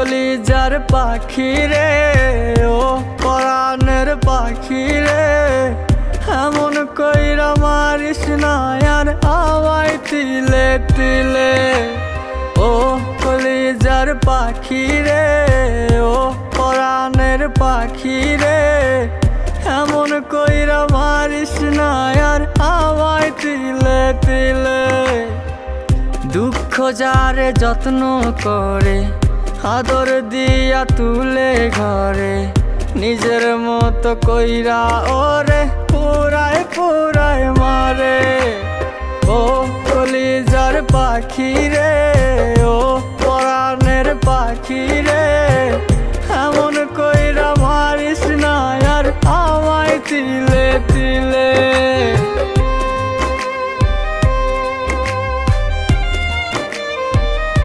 কলিজার পাখি রে, ও পরাণের পাখি রে, এমন কইরা মারিস না আর আমায় তিলে তিলে। ও কলিজার পাখি রে, ও পরাণের পাখি রে, এমন কইরা মারিস না আর আমায় তিলে তিলে। দুঃখ যারে যত্ন করে, আদর দিয়া তুলে ঘরে, নিজের মতো কইরা ওরে পুরায় পুরায় মারে। ও কলিজার পাখি রে,